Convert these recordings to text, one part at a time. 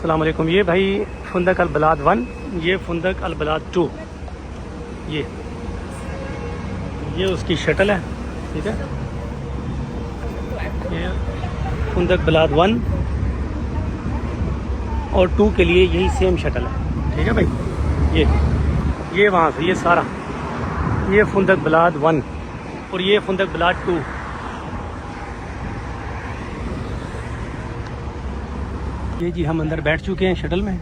अस्सलाम वालेकुम। ये भाई फुंदक अल बलाद 1, ये फुंदक अल बलाद 2, ये उसकी शटल है, ठीक है। ये फुंदक बलाद 1 और 2 के लिए यही सेम शटल है, ठीक है भाई। ये वहाँ से ये सारा, ये फुंदक बलाद 1 और ये फुंदक बलाद 2। ये जी हम अंदर बैठ चुके हैं शटल में।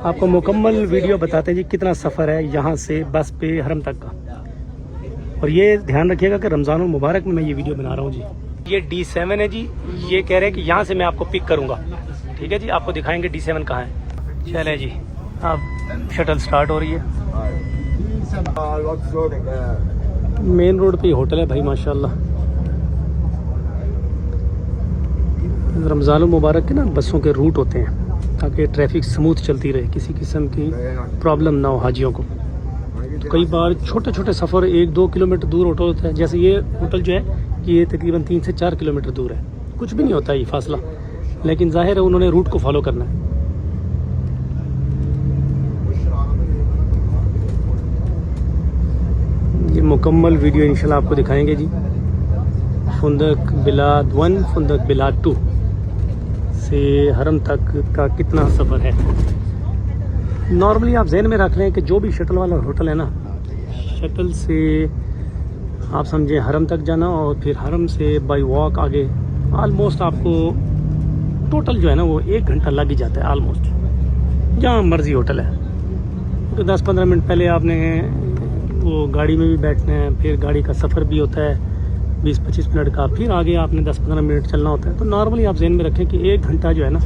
आपको मुकम्मल वीडियो बताते हैं जी कितना सफ़र है यहाँ से बस पे हरम तक का। और ये ध्यान रखिएगा कि रमज़ान मुबारक में मैं ये वीडियो बना रहा हूँ जी। ये D7 है जी, ये कह रहे हैं कि यहाँ से मैं आपको पिक करूँगा, ठीक है जी। आपको दिखाएंगे D7 कहाँ है। चले जी, अब शटल स्टार्ट हो रही है। मेन रोड पे होटल है भाई माशाल्लाह। रमज़ान मुबारक के ना बसों के रूट होते हैं ताकि ट्रैफिक स्मूथ चलती रहे, किसी किस्म की प्रॉब्लम ना हो हाजियों को। तो कई बार छोटे छोटे सफ़र 1-2 किलोमीटर दूर होटल होता है। जैसे ये होटल जो है ये तकरीबन 3 से 4 किलोमीटर दूर है, कुछ भी नहीं होता ये फासला, लेकिन जाहिर है उन्होंने रूट को फॉलो करना है। ये मुकम्मल वीडियो इंशाल्लाह आपको दिखाएंगे जी। फुंदक बिलाद 1 फुंदक बिलाद 2 से हरम तक का कितना सफ़र है। नॉर्मली आप जहन में रख लें कि जो भी शटल वाला होटल है ना, शटल से आप समझें हरम तक जाना और फिर हरम से बाई वॉक आगे आलमोस्ट आपको टोटल जो है ना वो 1 घंटा लग ही जाता है आलमोस्ट, जहाँ मर्जी होटल है। तो 10-15 मिनट पहले आपने वो गाड़ी में भी बैठना है, फिर गाड़ी का सफ़र भी होता है 20-25 मिनट का, फिर आगे आपने 10-15 मिनट चलना होता है। तो नॉर्मली आप जहन में रखें कि 1 घंटा जो है ना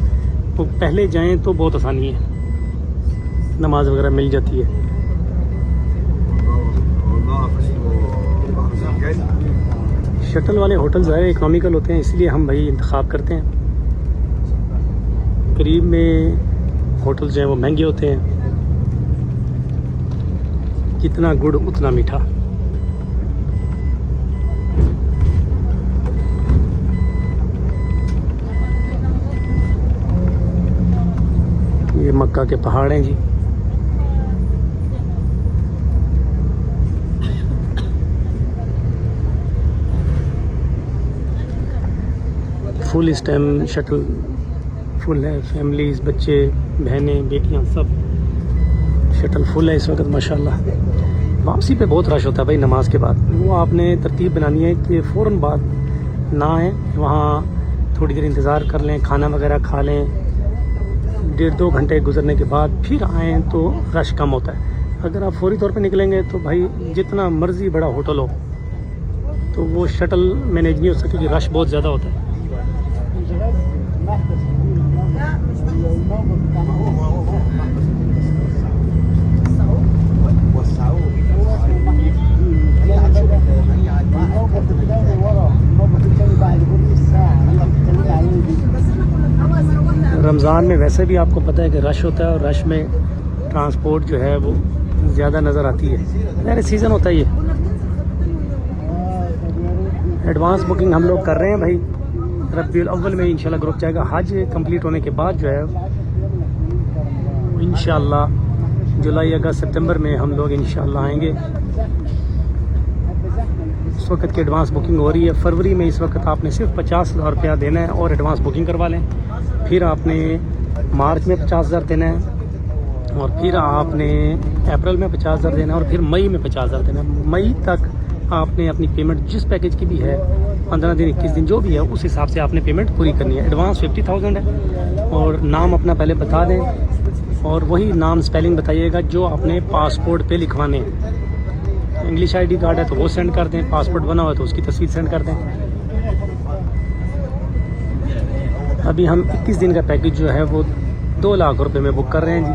वो पहले जाएं तो बहुत आसानी है, नमाज वगैरह मिल जाती है। शटल वाले होटल ज़्यादा इकोनॉमिकल होते हैं, इसलिए हम भाई इंतखाब करते हैं। करीब में होटल जो हैं वो महंगे होते हैं, जितना गुड़ उतना मीठा। ये मक्का के पहाड़ हैं जी। फुल इस टाइम शटल फुल है, फैमिलीज, बच्चे, बहनें, बेटियां सब शटल फुल है इस वक्त माशाल्लाह। वापसी पे बहुत रश होता है भाई नमाज के बाद। वो आपने तरतीब बनानी है कि फ़ौरन बाद ना आए, वहाँ थोड़ी देर इंतज़ार कर लें, खाना वगैरह खा लें, 1.5-2 घंटे गुजरने के बाद फिर आएँ तो रश कम होता है। अगर आप फौरी तौर पे निकलेंगे तो भाई जितना मर्ज़ी बड़ा होटल हो तो वो शटल मैनेज नहीं हो सकती क्योंकि रश बहुत ज़्यादा होता है। रमज़ान में वैसे भी आपको पता है कि रश होता है और रश में ट्रांसपोर्ट जो है वो ज़्यादा नज़र आती है। यानी सीज़न होता है ये। एडवांस बुकिंग हम लोग कर रहे हैं भाई। रबीउल अव्वल में इंशाल्लाह ग्रुप जाएगा। हज कंप्लीट होने के बाद जो है इंशाल्लाह जुलाई, अगस्त, सितंबर में हम लोग इंशाल्लाह आएंगे। इस वक्त की एडवांस बुकिंग हो रही है। फरवरी में इस वक्त आपने सिर्फ 50,000 रुपया देना है और एडवांस बुकिंग करवा लें। फिर आपने मार्च में 50,000 देना है और फिर आपने अप्रैल में 50,000 देना है और फिर मई में 50,000 देना है। मई तक आपने अपनी पेमेंट जिस पैकेज की भी है 15 दिन 21 दिन जो भी है उस हिसाब से आपने पेमेंट पूरी करनी है। एडवांस 50,000 है और नाम अपना पहले बता दें और वही नाम स्पेलिंग बताइएगा जो आपने पासपोर्ट पे लिखवाने हैं। इंग्लिश ID कार्ड है तो वो सेंड कर दें, पासपोर्ट बना हुआ है तो उसकी तस्वीर सेंड कर दें। अभी हम 21 दिन का पैकेज जो है वो 2 लाख रुपए में बुक कर रहे हैं जी।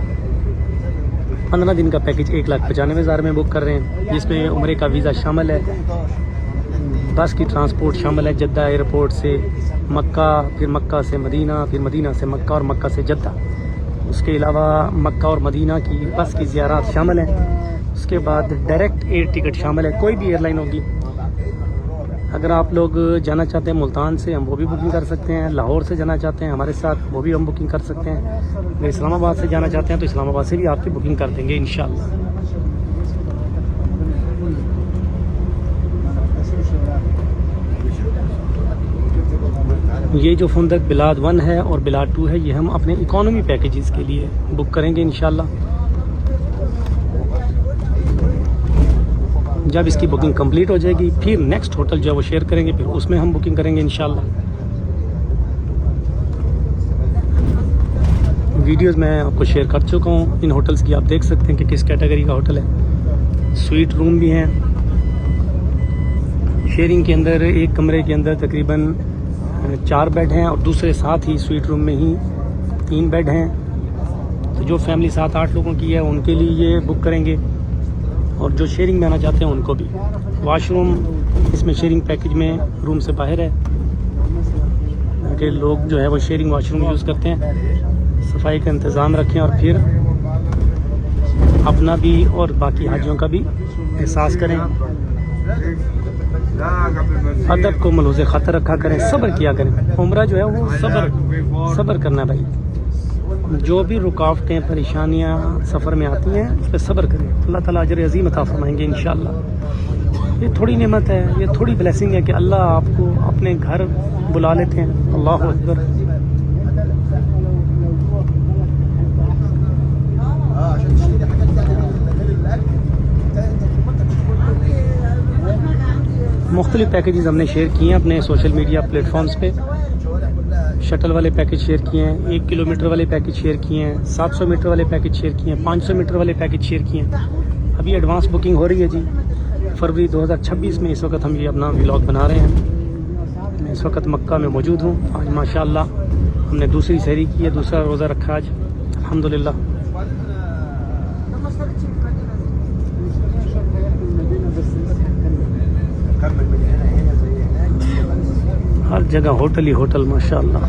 15 दिन का पैकेज 1,95,000 में बुक कर रहे हैं, जिसमें उम्रे का वीज़ा शामिल है, बस की ट्रांसपोर्ट शामिल है जद्दा एयरपोर्ट से मक्का, फिर मक्का से मदीना, फिर मदीना से मक्का और मक्का से जद्दा। उसके अलावा मक्का और मदीना की बस की ज़ियारत शामिल है। उसके बाद डायरेक्ट एयर टिकट शामिल है, कोई भी एयरलाइन होगी। अगर आप लोग जाना चाहते हैं मुल्तान से, हम वो भी बुकिंग कर सकते हैं। लाहौर से जाना चाहते हैं हमारे साथ, वो भी हम बुकिंग कर सकते हैं। अगर इस्लामाबाद से जाना चाहते हैं तो इस्लामाबाद से भी आपकी बुकिंग कर देंगे इंशाल्लाह। ये जो फुंदक बिलाद 1 है और बिलाद 2 है, ये हम अपने इकोनॉमी पैकेजेस के लिए बुक करेंगे इंशाल्लाह। जब इसकी बुकिंग कंप्लीट हो जाएगी फिर नेक्स्ट होटल जो है वो शेयर करेंगे, फिर उसमें हम बुकिंग करेंगे इंशाल्लाह। वीडियोस मैं आपको शेयर कर चुका हूँ इन होटल्स की, आप देख सकते हैं कि किस कैटेगरी का होटल है। स्वीट रूम भी हैं शेयरिंग के अंदर। एक कमरे के अंदर तकरीबन 4 बेड हैं और दूसरे साथ ही स्वीट रूम में ही 3 बेड हैं। तो जो फैमिली 7-8 लोगों की है उनके लिए ये बुक करेंगे, और जो शेयरिंग में आना चाहते हैं उनको भी। वाशरूम इसमें शेयरिंग पैकेज में रूम से बाहर है कि लोग जो है वो शेयरिंग वाशरूम यूज़ करते हैं। सफाई का इंतज़ाम रखें और फिर अपना भी और बाकी हाजियों का भी एहसास करें। अदब को मलूज़ ख़तर रखा करें, सब्र किया करें। उम्रा जो है वो सब्र करना भाई। जो भी रुकावटें परेशानियां सफ़र में आती हैं उस पर सब्र करें, अल्लाह ताला अजर अज़ीम अता फरमाएंगे इंशाअल्लाह। ये थोड़ी नेमत है, ये थोड़ी ब्लेसिंग है कि अल्लाह आपको अपने घर बुला लेते हैं। अल्लाहु अकबर। मुख्तलिफ पैकेजेस हमने शेयर किए हैं अपने सोशल मीडिया प्लेटफॉर्म्स पे। शटल वाले पैकेज शेयर किए हैं, 1 किलोमीटर वाले पैकेज शेयर किए हैं, 700 मीटर वाले पैकेज शेयर किए हैं, 500 मीटर वाले पैकेज शेयर किए हैं। अभी एडवांस बुकिंग हो रही है जी। फरवरी 2026 में इस वक्त हम ये अपना व्लॉग बना रहे हैं। मैं इस वक्त मक्का में मौजूद हूँ। आज माशाअल्लाह हमने दूसरी सहरी की है, दूसरा रोज़ा रखा आज अल्हम्दुलिल्लाह। हर जगह होटल ही होटल माशाअल्लाह।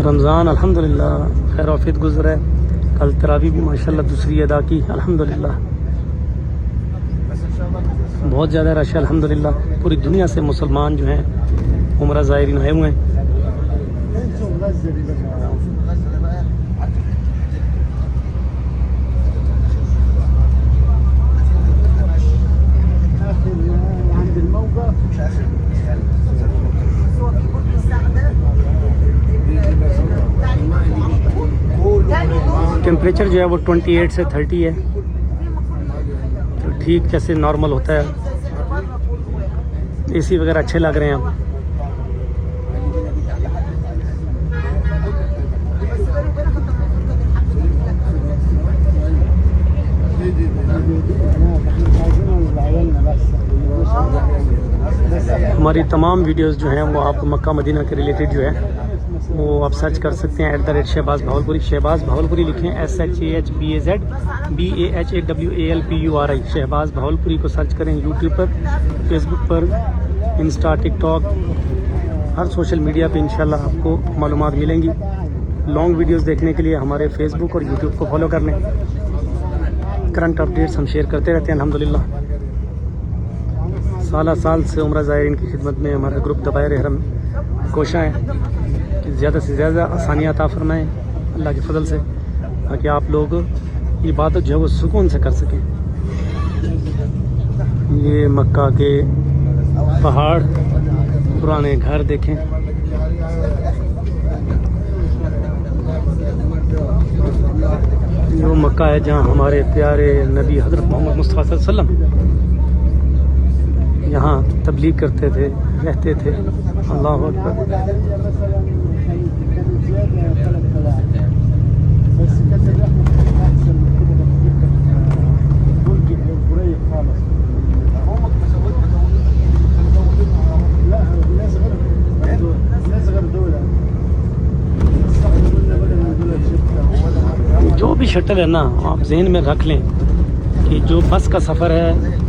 रमज़ान अल्हम्दुलिल्लाह खैर औफियत गुज़रा है। कल तरावी भी माशाअल्लाह दूसरी अदा की अल्हम्दुलिल्लाह। बहुत ज़्यादा रश है अल्हम्दुलिल्लाह। पूरी दुनिया से मुसलमान जो हैं उम्रा ज़ायरीन आए हुए हैं। टेम्परेचर जो है वो 28 से 30 है, तो ठीक जैसे नॉर्मल होता है। एसी वगैरह अच्छे लग रहे हैं अब। हमारी तमाम वीडियोस जो हैं वो आप मक्का मदीना के रिलेटेड जो है वो आप सर्च कर सकते हैं @शहबाज भावलपुरी। शहबाज भावलपुरी लिखें, SHAHBAZ शहबाज भावलपुरी को सर्च करें। यूट्यूब पर, फेसबुक पर, इंस्टा, टिकटॉक, हर सोशल मीडिया पे इंशाल्लाह आपको मालूमात मिलेंगी। लॉन्ग वीडियोस देखने के लिए हमारे फेसबुक और यूट्यूब को फॉलो कर लें। करंट अपडेट्स हम शेयर करते रहते हैं अल्हम्दुलिल्लाह। साल से उम्रा ज़ायरीन की खिदमत में हमारा ग्रुप दबायर हरम कोशा है कि ज़्यादा से ज़्यादा आसानियाँ अता फरमाएँ अल्लाह के फजल से, ताकि आप लोग इबादत जो है वो सुकून से कर सकें। ये मक्का के पहाड़, पुराने घर देखें। वो मक्का है जहाँ हमारे प्यारे नबी हज़रत मोहम्मद मुस्तफ़ा सल्लल्लाहु अलैहि वसल्लम यहाँ तबलीग करते थे, रहते थे। अल्लाह अकबर। जो भी शटल है ना, आप जहन में रख लें कि जो बस का सफ़र है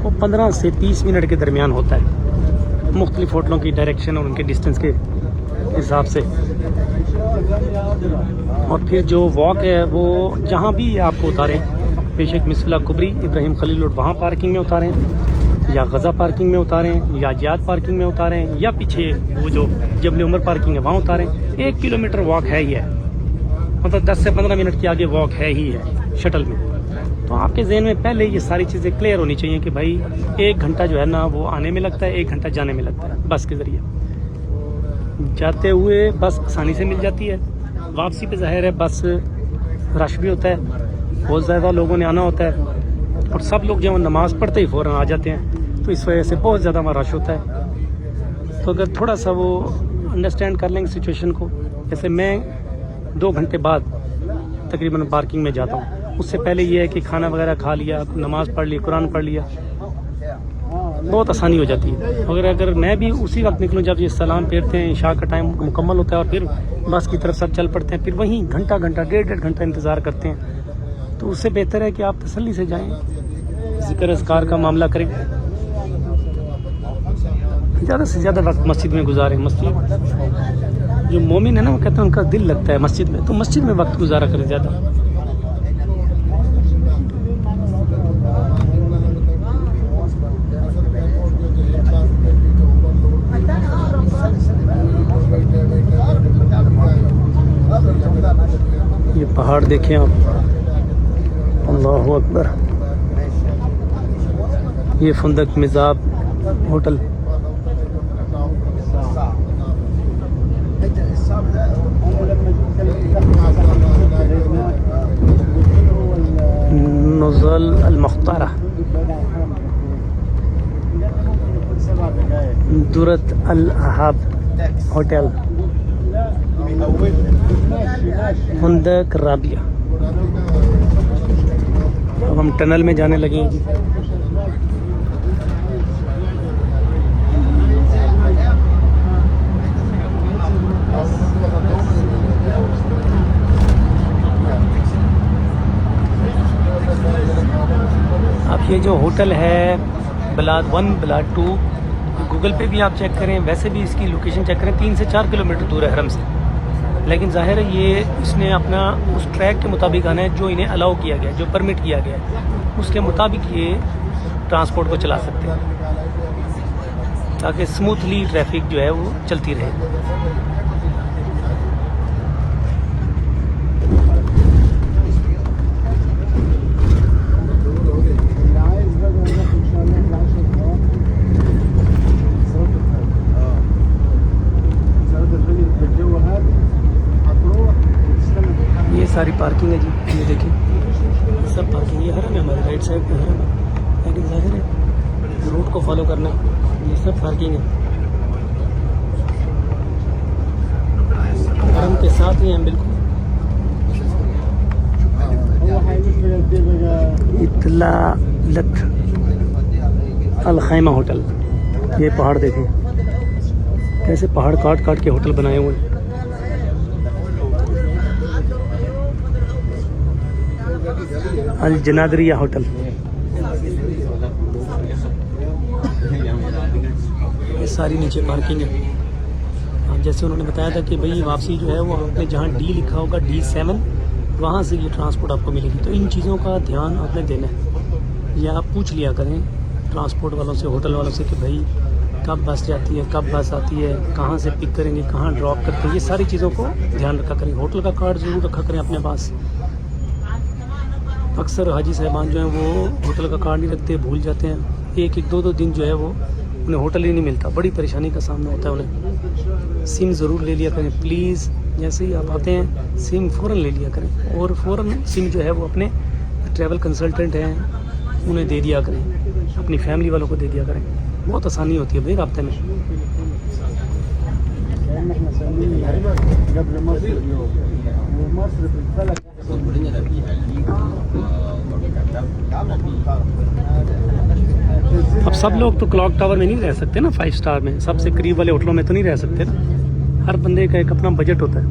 वो 15 से 30 मिनट के दरमियान होता है, मुख्तलिफ होटलों की डायरेक्शन और उनके डिस्टेंस के हिसाब से। और फिर जो वॉक है वो जहाँ भी आपको उतारें, बेशक मिसला कुबरी इब्राहिम खलील रोड वहाँ पार्किंग में उतारें, या गज़ा पार्किंग में उतारें, या जियाद पार्किंग में उतारें, या पीछे वो जो जबल उमर पार्किंग है वहाँ उतारें। 1 किलोमीटर वॉक है ही है, मतलब 10 से 15 मिनट के आगे वॉक है ही है शटल में। तो आपके जहन में पहले ये सारी चीज़ें क्लियर होनी चाहिए कि भाई 1 घंटा जो है ना वो आने में लगता है, 1 घंटा जाने में लगता है बस के ज़रिए। जाते हुए बस आसानी से मिल जाती है, वापसी पे ज़ाहिर है बस रश भी होता है, बहुत ज़्यादा लोगों ने आना होता है, और सब लोग जो नमाज़ पढ़ते ही फ़ौरन आ जाते हैं, तो इस वजह से बहुत ज़्यादा वहाँ रश होता है। तो अगर थोड़ा सा वो अंडरस्टैंड कर लेंगे सिचुएशन को, जैसे मैं 2 घंटे बाद तकरीबन पार्किंग में जाता हूँ, उससे पहले ये है कि खाना वगैरह खा लिया, नमाज़ पढ़ ली, कुरान पढ़ लिया, बहुत आसानी हो जाती है। अगर मैं भी उसी वक्त निकलूँ जब ये सलाम फेरते हैं, इशा का टाइम मुकम्मल होता है और फिर बस की तरफ सब चल पड़ते हैं, फिर वहीं घंटा 1.5 घंटा इंतज़ार करते हैं, तो उससे बेहतर है कि आप तसल्ली से जाएं, ज़िक्र अस्कार का मामला करें, ज़्यादा से ज़्यादा वक्त मस्जिद में गुजारें। मस्जिद जो मोमिन है ना, वो कहते हैं उनका दिल लगता है मस्जिद में, तो मस्जिद में वक्त गुजारा करें ज़्यादा। ये पहाड़ देखें आप, अल्लाहु अकबर। ये फुंदक मिजाब होटल, नुज़ल अल-मुख्तारा, दुरत अल-अहाब होटल, फुंदक राबिया। अब हम टनल में जाने लगे हैं जी। अब ये जो होटल है बिलाद 1 बिलाद 2, गूगल पे भी आप चेक करें, वैसे भी इसकी लोकेशन चेक करें, 3 से 4 किलोमीटर दूर है हरम से, लेकिन जाहिर है ये इसने अपना उस ट्रैक के मुताबिक आना है जो इन्हें अलाउ किया गया है, जो परमिट किया गया है, उसके मुताबिक ये ट्रांसपोर्ट को चला सकते हैं, ताकि स्मूथली ट्रैफिक जो है वो चलती रहे। सारी पार्किंग है जी, ये देखिए सब पार्किंग, ये हरम है हमारे राइट साइड पे हरम है, लेकिन जाहिर है रूट को फॉलो करना है। ये सब पार्किंग है, हरम के साथ ही हैं बिल्कुल। इतलालत अल-खैमा होटल, ये पहाड़ देखें कैसे पहाड़ काट काट के होटल बनाए हुए हैं। अल जनादरिया होटल, ये सारी नीचे पार्किंग है। जैसे उन्होंने बताया था कि भाई वापसी जो है वो आपने जहाँ डी लिखा होगा D7, वहाँ से ये ट्रांसपोर्ट आपको मिलेगी। तो इन चीज़ों का ध्यान आपने देना है, या आप पूछ लिया करें ट्रांसपोर्ट वालों से, होटल वालों से कि भाई कब बस जाती है, कब बस आती है, कहाँ से पिक करेंगे, कहाँ ड्रॉप करते हैं, ये सारी चीज़ों को ध्यान रखा करें। होटल का कार्ड ज़रूर रखा करें अपने पास। अक्सर हाजी साहबान जो हैं वो होटल का कार्ड नहीं रखते, भूल जाते हैं, 1-2 दिन जो है वो उन्हें होटल ही नहीं मिलता, बड़ी परेशानी का सामना होता है उन्हें। सिम ज़रूर ले लिया करें प्लीज़, जैसे ही आप आते हैं सिम फ़ौरन ले लिया करें, और फ़ौरन सिम जो है वो अपने ट्रैवल कंसल्टेंट हैं उन्हें दे दिया करें, अपनी फैमिली वालों को दे दिया करें, बहुत आसानी होती है भाई राब्ते में। अब सब लोग तो क्लॉक टावर में नहीं रह सकते ना, 5 स्टार में, सबसे करीब वाले होटलों में तो नहीं रह सकते ना, हर बंदे का एक अपना बजट होता है।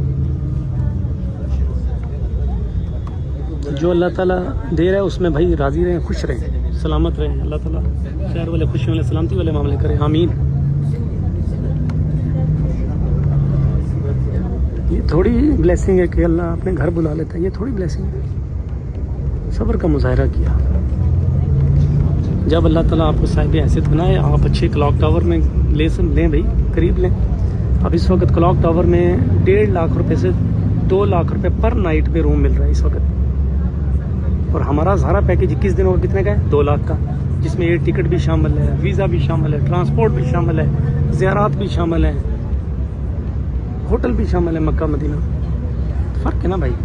जो अल्लाह ताला दे रहा है उसमें भाई राज़ी रहें, खुश रहें, सलामत रहें। अल्लाह ताला खैर वाले, खुशी वाले, सलामती वाले मामले करें, आमीन। ये थोड़ी ब्लेसिंग है कि अल्लाह अपने घर बुला लेता है, ये थोड़ी ब्लेसिंग है। सब्र का मुजाहरा किया। जब अल्लाह ताला आपको साहिब हैसियत बनाए, आप अच्छे क्लॉक टावर में लें भाई, करीब लें। अब इस वक्त क्लॉक टावर में 1.5 लाख रुपए से 2 लाख रुपए पर नाइट पे रूम मिल रहा है इस वक्त। और हमारा सारा पैकेज 21 दिनों का कितने का है? 2 लाख का, जिसमें एयर टिकट भी शामिल है, वीज़ा भी शामिल है, ट्रांसपोर्ट भी शामिल है, ज़ियारात भी शामिल है, होटल भी शामिल है, मक्का मदीना। फ़र्क है ना भाई।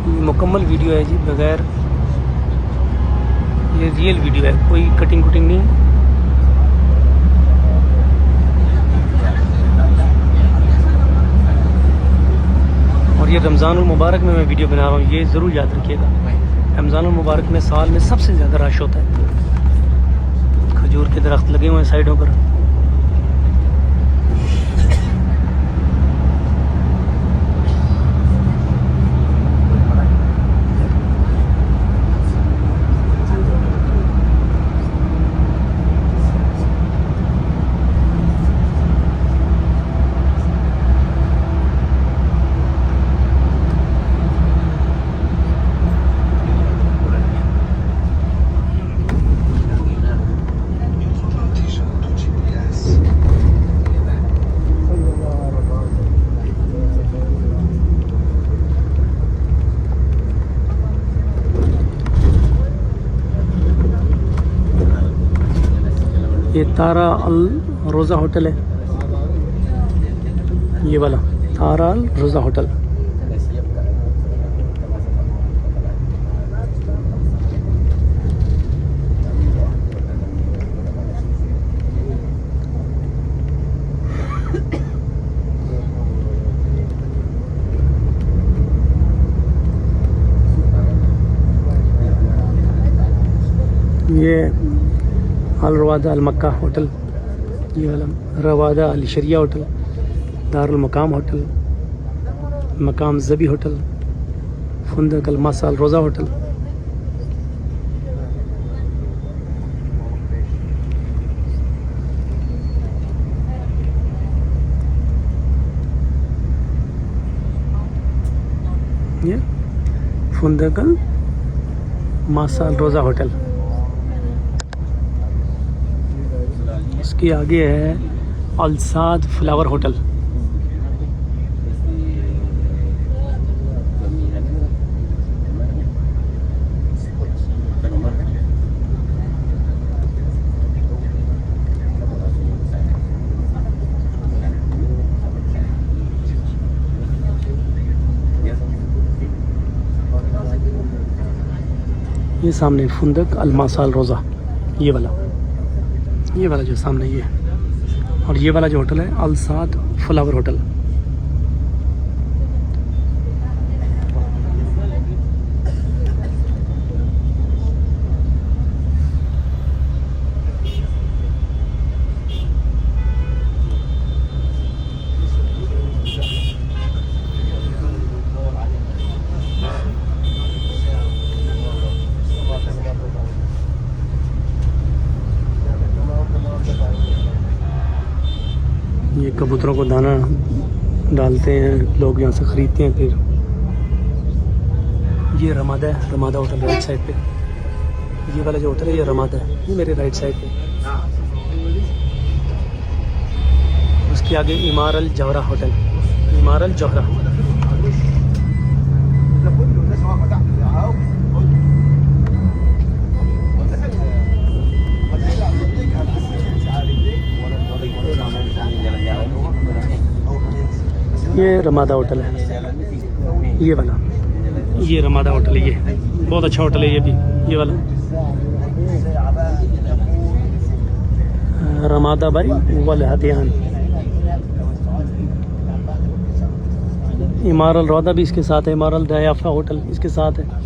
ये मुकम्मल वीडियो है जी, बगैर, ये रियल वीडियो है, कोई कटिंग कुटिंग नहीं है। और ये रमज़ानुल मुबारक में मैं वीडियो बना रहा हूँ, ये ज़रूर याद रखिएगा। रमज़ानुल मुबारक में साल में सबसे ज़्यादा रश होता है। खजूर के दरख्त लगे हुए हैं साइडों पर। ये तारा अल रोज़ा होटल है, ये वाला तारा अल रोज़ा होटल। ये अल रवादा अल मक्का होटल, ये वाला रवादा अल शरिया होटल, दारुल मकाम होटल, मकाम ज़बी होटल, फुंदक अल मासा अल रोज़ा होटल। ये फुंदक अल मासा अल रोज़ा होटल। इसके आगे है अलसाद फ्लावर होटल। ये सामने फुंदक अल मासा अल रोज़ा, ये वाला जो सामने ये, और ये वाला जो होटल है अलसाद फ्लावर होटल। ये कबूतरों को दाना डालते हैं लोग, यहाँ से ख़रीदते हैं। फिर ये रमादा है, रमादा होटल राइट साइड पे। ये वाला जो होटल है ये रमादा है, ये मेरे राइट साइड पे। उसके आगे इमार अल जौहरा होटल, इमार अल जौहरा। ये रमादा होटल है, ये वाला, ये रमादा होटल है। ये बहुत अच्छा होटल है ये भी, ये वाला रमादा बाई वल हदियान। इमार अल रौदा भी इसके साथ है, इमार अल दयाफा होटल इसके साथ है।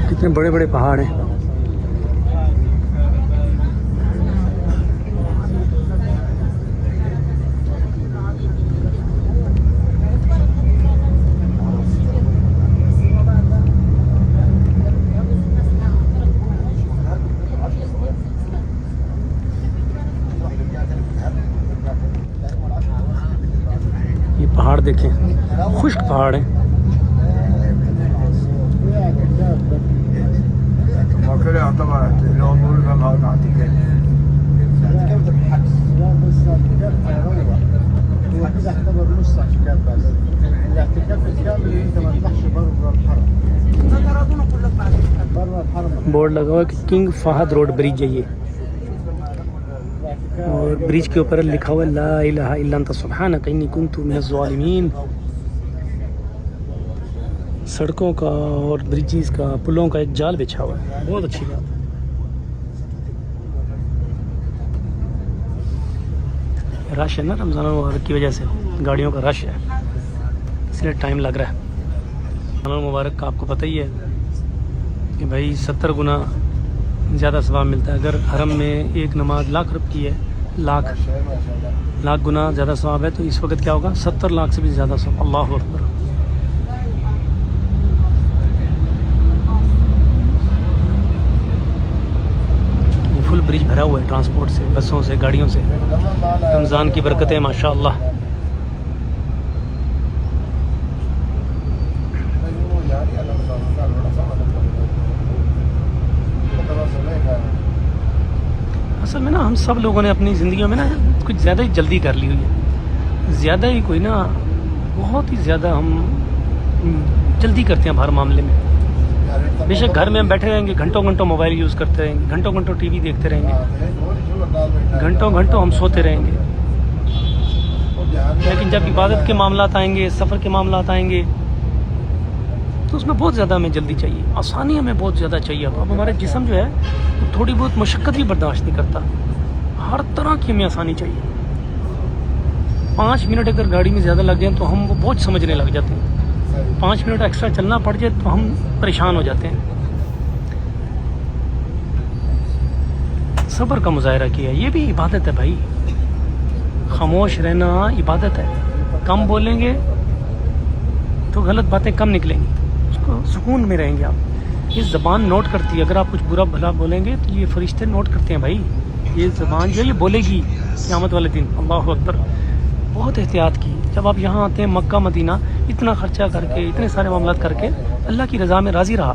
कितने बड़े बड़े पहाड़ हैं। पहाड़ हैं। बोर्ड लगा हुआ है कि किंग फहद रोड ब्रिज है ये, और ब्रिज के ऊपर लिखा हुआ है ला इलाहा इल्ला अंता सुब्हानक इन्नी कुन्तु मिनज़ ज़ालिमीन। सड़कों का और ब्रिजेस का, पुलों का एक जाल बिछा हुआ है, बहुत अच्छी बात है। रश है ना, रमज़ान मुबारक की वजह से गाड़ियों का रश है, इसलिए टाइम लग रहा है। रमज़ान मुबारक का आपको पता ही है कि भाई 70 गुना ज़्यादा सवाब मिलता है। अगर हरम में एक नमाज लाख रुपये की है, लाख गुना ज़्यादा सवाब है, तो इस वक्त क्या होगा, 70 लाख से भी ज़्यादा सवाब। अल्लाह अकबर। फुल ब्रिज भरा हुआ है ट्रांसपोर्ट से, बसों से, गाड़ियों से। रमज़ान की बरकतें माशाअल्लाह। असल में ना हम सब लोगों ने अपनी ज़िंदगियों में ना कुछ ज़्यादा ही जल्दी कर ली हुई है, ज़्यादा ही कोई ना, बहुत ही ज़्यादा हम जल्दी करते हैं हर मामले में। बेशक घर में हम बैठे रहेंगे, घंटों घंटों मोबाइल यूज़ करते रहेंगे, घंटों घंटों टीवी देखते रहेंगे, घंटों घंटों हम सोते रहेंगे, लेकिन जब इबादत के मामलात आएंगे, सफ़र के मामलात आएंगे, तो उसमें बहुत ज़्यादा हमें जल्दी चाहिए, आसानी हमें बहुत ज़्यादा चाहिए। अब हमारे जिस्म जो है वो थोड़ी बहुत मशक्क़त भी बर्दाश्त नहीं करता, हर तरह की हमें आसानी चाहिए। 5 मिनट अगर गाड़ी में ज़्यादा लग जाए तो हम वो बोझ समझने लग जाते हैं, 5 मिनट एक्स्ट्रा चलना पड़ जाए तो हम परेशान हो जाते हैं। सब्र का मुजाहरा किया, ये भी इबादत है भाई। खामोश रहना इबादत है, कम बोलेंगे तो गलत बातें कम निकलेंगी, उसको सुकून में रहेंगे आप। ये ज़बान नोट करती है, अगर आप कुछ बुरा भला बोलेंगे तो ये फरिश्ते नोट करते हैं भाई। ये ज़बान जो है ये बोलेगी क़यामत वाले दिन। अल्लाहु अकबर। बहुत एहतियात की। जब आप यहाँ आते हैं मक्का मदीना, इतना खर्चा करके, इतने सारे मामलात करके, अल्लाह की रज़ा में राज़ी रहा।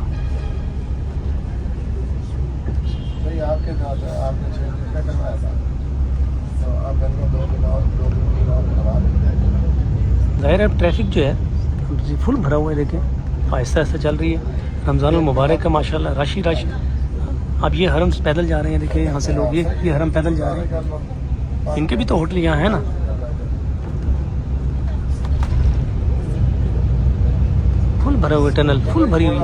ज़ाहिर है ट्रैफिक जो है फुल भरा हुआ है, देखें आहिस्ता आहिस्ता चल रही है। रमज़ान मुबारक का माशाल्लाह रश ही रश। अब ये हरम पैदल जा रहे हैं, देखिए यहाँ से लोग, ये हरम पैदल जा रहे हैं, इनके भी तो होटल यहाँ है ना। फुल भरा हुआ टनल, फुल भरी हुई।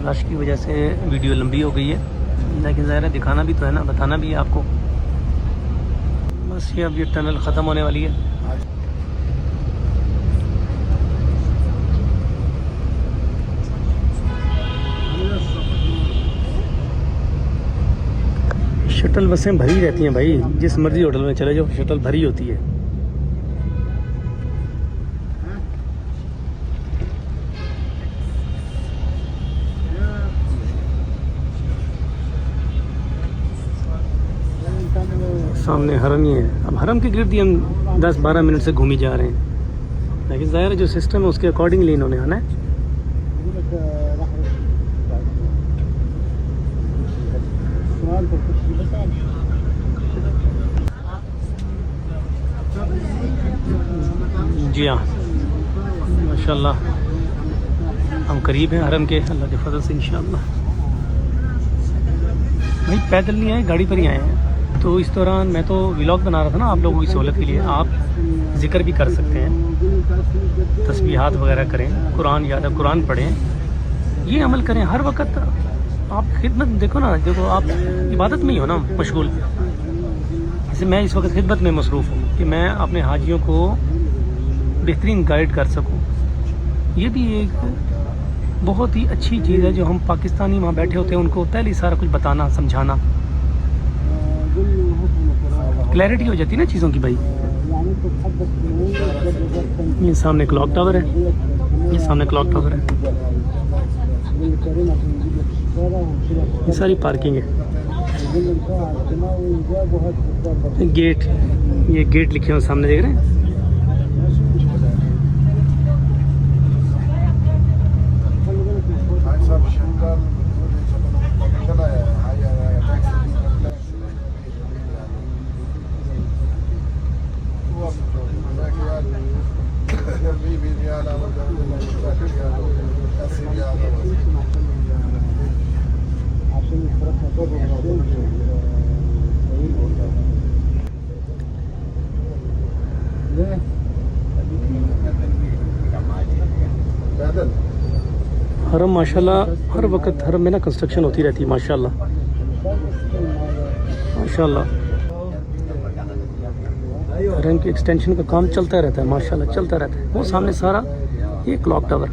रश की वजह से वीडियो लंबी हो गई है, लेकिन ज़ाहिर है दिखाना भी तो है ना, बताना भी है आपको। बस ये अब ये टनल ख़त्म होने वाली है। शटल बसें भरी रहती हैं भाई, जिस मर्जी होटल में चले जाओ शटल भरी होती है। सामने हरम ही है। अब हरम के गिर्द ही हम 10-12 मिनट से घूमी जा रहे हैं, लेकिन ज़ाहिर जो सिस्टम है उसके अकॉर्डिंगली इन्होंने आना है। जी हाँ, माशाल्लाह हम करीब हैं हरम के, अल्लाह के फजल से इंशाअल्लाह। भाई पैदल नहीं आए, गाड़ी पर ही आए हैं। तो इस दौरान मैं तो व्लॉग बना रहा था ना आप लोगों की सहूलत के लिए। आप जिक्र भी कर सकते हैं, तस्बीहात वगैरह करें, कुरान याद है कुरान पढ़ें, ये अमल करें हर वक्त। आप खिदमत देखो ना, देखो आप इबादत में ही हो ना मशगूल। जैसे मैं इस वक्त खिदमत में मसरूफ़ हूँ कि मैं अपने हाजियों को बेहतरीन गाइड कर सकूँ। ये भी एक बहुत ही अच्छी चीज़ है जो हम पाकिस्तानी वहाँ बैठे होते हैं उनको पहले ही सारा कुछ बताना, समझाना, क्लैरिटी हो जाती है ना चीज़ों की भाई। ये सामने क्लॉक टावर है, ये सामने क्लॉक टावर है, ये सारी पार्किंग है। गेट, ये गेट लिखे हुए सामने देख रहे हैं। हरम माशाल्लाह हर वक्त हरम में ना कंस्ट्रक्शन होती रहती है माशाल्लाह माशाल्लाह। हरम की एक्सटेंशन का काम चलता रहता है माशाल्लाह, चलता रहता है। वो सामने सारा ये क्लॉक टावर,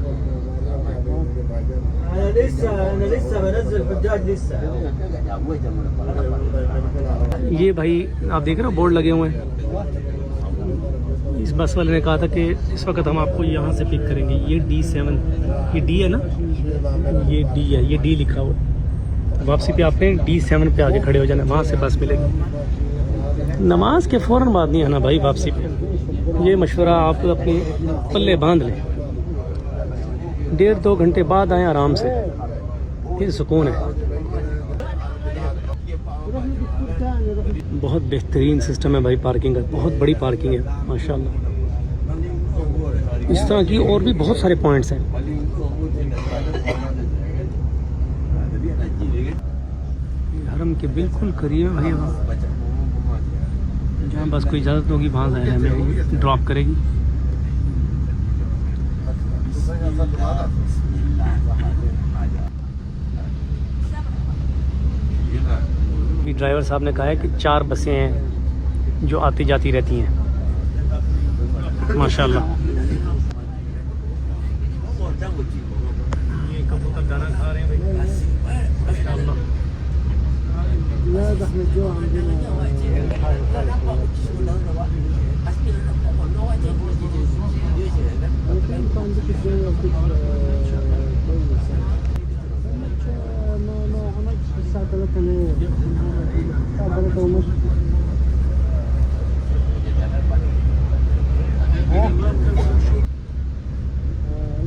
ये भाई आप देख रहे हो बोर्ड लगे हुए हैं। इस बस वाले ने कहा था कि इस वक्त हम आपको यहाँ से पिक करेंगे। ये D7, ये D है ना, ये D है, ये D लिखा हुआ है। वापसी पे आपने D7 पे आके खड़े हो जाना, वहाँ से बस मिलेगी। नमाज के फ़ौरन बाद नहीं आना भाई वापसी पे, ये मशवरा आप अपने पल्ले बांध लें। 1.5-2 घंटे बाद आए आराम से, फिर सुकून है। बहुत बेहतरीन सिस्टम है भाई पार्किंग का, बहुत बड़ी पार्किंग है माशाल्लाह। इस तरह की और भी बहुत सारे पॉइंट्स हैं। हरम के बिल्कुल करीब है भाई, जहाँ बस कोई इजाज़त होगी वहाँ जाए हमें ड्रॉप करेगी। ड्राइवर साहब ने कहा है कि 4 बसें हैं जो आती जाती रहती हैं माशाल्लाह। ये कबूतर दाना खा रहे हैं भाई माशाल्लाह।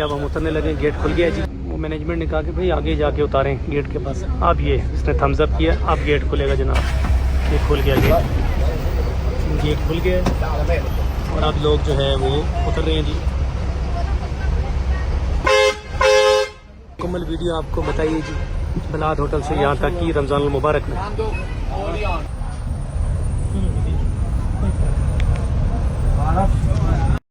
अब हम उतरने लगे, गेट खुल गया जी। वो मैनेजमेंट ने कहा कि भाई आगे जाके उतारें गेट के पास। अब ये इसने थम्स अप किया, अब गेट खुलेगा जनाब। ये खुल गया गेट खुल गया और अब लोग जो है वो उतर रहे हैं जी। मुकम्मल वीडियो आपको बताइए जी बिलाद होटल से यहाँ तक की रमज़ान मुबारक में।